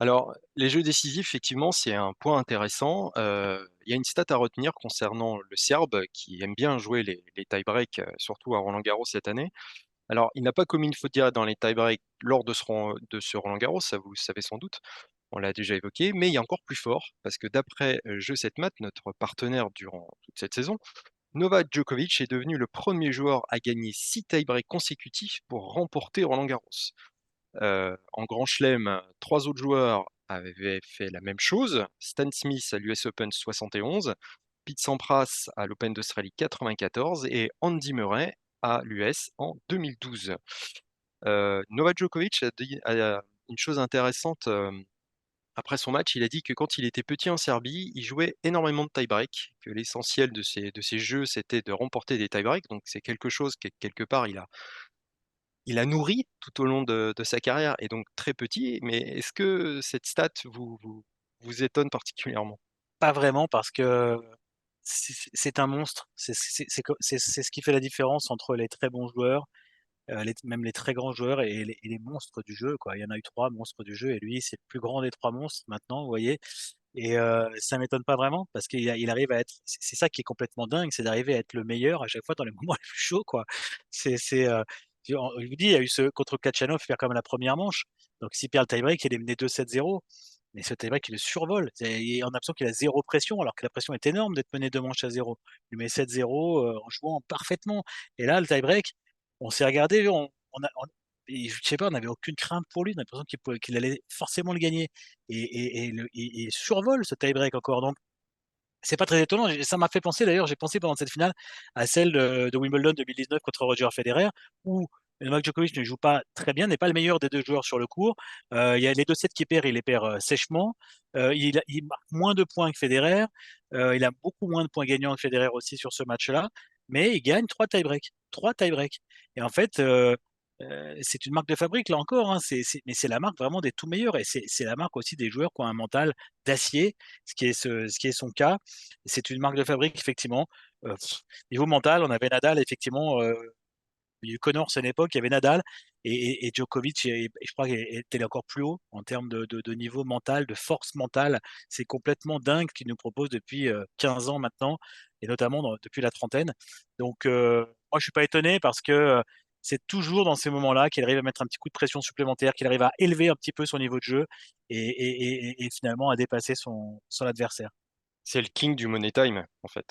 Alors, les jeux décisifs, effectivement, c'est un point intéressant. Il y a une stat à retenir concernant le Serbe qui aime bien jouer les tie-breaks, surtout à Roland-Garros cette année. Alors, il n'a pas commis une faute directe dans les tie-breaks lors de ce Roland-Garros, ça vous le savez sans doute, on l'a déjà évoqué, mais il y a encore plus fort parce que d'après, Jeu7mat, notre partenaire durant toute cette saison, Novak Djokovic est devenu le premier joueur à gagner 6 tie-breaks consécutifs pour remporter Roland-Garros. En Grand Chelem, 3 autres joueurs avaient fait la même chose. Stan Smith à l'US Open 71, Pete Sampras à l'Open d'Australie 94 et Andy Murray à l'US en 2012. Novak Djokovic a dit une chose intéressante, après son match. Il a dit que quand il était petit en Serbie, il jouait énormément de tie-break, que l'essentiel de ses jeux, c'était de remporter des tie-breaks, donc c'est quelque chose que quelque part il a nourri tout au long de sa carrière et donc très petit, mais est-ce que cette stat vous étonne particulièrement? Pas vraiment parce que c'est un monstre. C'est ce qui fait la différence entre les très bons joueurs, même les très grands joueurs et les monstres du jeu, quoi. Il y en a eu 3 monstres du jeu et lui, c'est le plus grand des 3 monstres maintenant, vous voyez? Et ça m'étonne pas vraiment parce qu'il arrive à être c'est ça qui est complètement dingue, c'est d'arriver à être le meilleur à chaque fois dans les moments les plus chauds, quoi. Je vous dis, il y a eu ce contre Kachanov, il perd quand même la première manche, donc s'il perd le tie-break, il est mené 2-7-0, mais ce tie-break, il le survole. On a l'impression qu'il a 0 pression alors que la pression est énorme d'être mené 2 manches à 0. Il met 7-0, en jouant parfaitement et là, le tie-break, on s'est regardé, on et je sais pas, on n'avait aucune crainte pour lui, on a l'impression qu'il allait forcément le gagner et il survole ce tie-break encore, donc c'est pas très étonnant. Ça m'a fait penser d'ailleurs, j'ai pensé pendant cette finale à celle de Wimbledon 2019 contre Roger Federer où Novak Djokovic ne joue pas très bien, n'est pas le meilleur des 2 joueurs sur le court. Il y a les 2 sets qu'il perd, il les perd, sèchement. Il marque moins de points que Federer, il a beaucoup moins de points gagnants que Federer aussi sur ce match-là, mais il gagne 3 tie-breaks, 3 tie-breaks et en fait, c'est une marque de fabrique là encore, hein, mais c'est la marque vraiment des tout meilleurs et c'est la marque aussi des joueurs qui ont un mental d'acier, ce qui est son cas. C'est une marque de fabrique effectivement, heu, niveau mental, on avait Nadal effectivement, il y a eu Connors à une époque, il y avait Nadal et Djokovic et je crois était encore plus haut en termes de niveau mental, de force mentale. C'est complètement dingue ce qu'il nous propose depuis, 15 ans maintenant et notamment depuis la trentaine. Donc moi je suis pas étonné parce que, c'est toujours dans ces moments-là qu'il arrive à mettre un petit coup de pression supplémentaire, qu'il arrive à élever un petit peu son niveau de jeu et finalement à dépasser son adversaire. C'est le king du money time, en fait.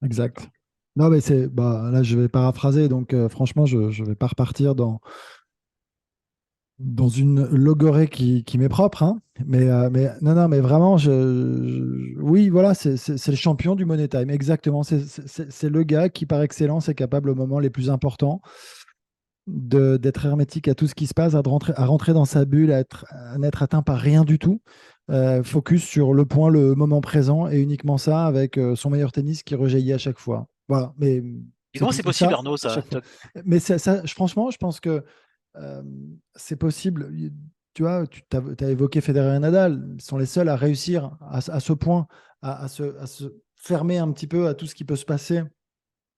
Exact. Non, mais bah, là, je vais paraphraser, donc franchement, je ne vais pas repartir dans une logorée qui m'est propre, hein. Mais non, non, mais vraiment, oui, voilà, c'est le champion du Money Time, exactement. C'est le gars qui, par excellence, est capable, au moment les plus importants, d'être hermétique à tout ce qui se passe, à rentrer dans sa bulle, à n'être atteint par rien du tout. Focus sur le point, le moment présent, et uniquement ça, avec son meilleur tennis qui rejaillit à chaque fois. Voilà, mais Et c'est comment tout. c'est Et possible ça, Arnaud à ça? chaque fois. Mais franchement, je pense que euh, c'est possible. Tu vois, tu as évoqué Federer et Nadal, ils sont les seuls à réussir à ce point, à se fermer un petit peu à tout ce qui peut se passer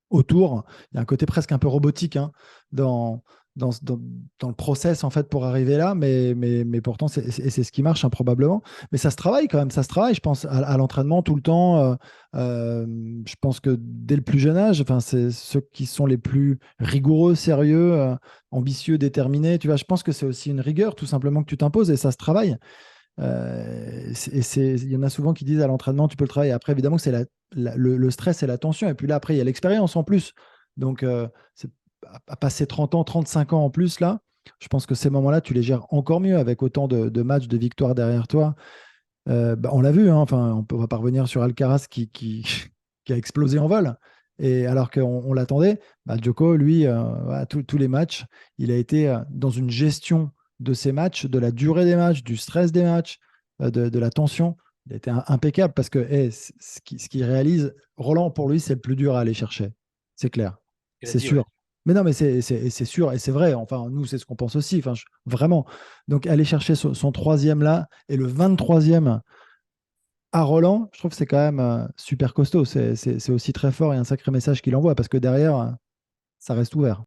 autour. Il y a un côté presque un peu robotique, hein, dans, dans le process en fait pour arriver là, mais pourtant c'est ce qui marche, hein, probablement. Mais ça se travaille quand même, ça se travaille, je pense, à l'entraînement tout le temps. Je pense que dès le plus jeune âge, enfin, c'est ceux qui sont les plus rigoureux, sérieux, ambitieux, déterminés. Tu vois, je pense que c'est aussi une rigueur tout simplement que tu t'imposes et ça se travaille. Il y en a souvent qui disent à l'entraînement, tu peux le travailler. Après, évidemment, que c'est le stress et la tension. Et puis là, après, il y a l'expérience en plus. Donc, à passer 30 ans, 35 ans en plus, là, je pense que ces moments-là, tu les gères encore mieux avec autant de matchs, de victoires derrière toi. Bah, on l'a vu, hein, enfin, on va pas revenir sur Alcaraz qui a explosé en vol. Et alors qu'on l'attendait, bah, Djoko, lui, voilà, tous les matchs, il a été dans une gestion de ces matchs, de la durée des matchs, du stress des matchs, de la tension. Il a été impeccable parce que ce qu'il réalise, Roland, pour lui, c'est le plus dur à aller chercher. C'est clair, Il a c'est dit, ouais. sûr. Mais non, mais c'est sûr et c'est vrai. Enfin, nous, c'est ce qu'on pense aussi. Enfin, vraiment. Donc, aller chercher son troisième là et le 23e à Roland, je trouve que c'est quand même super costaud. C'est aussi très fort et un sacré message qu'il envoie parce que derrière, ça reste ouvert.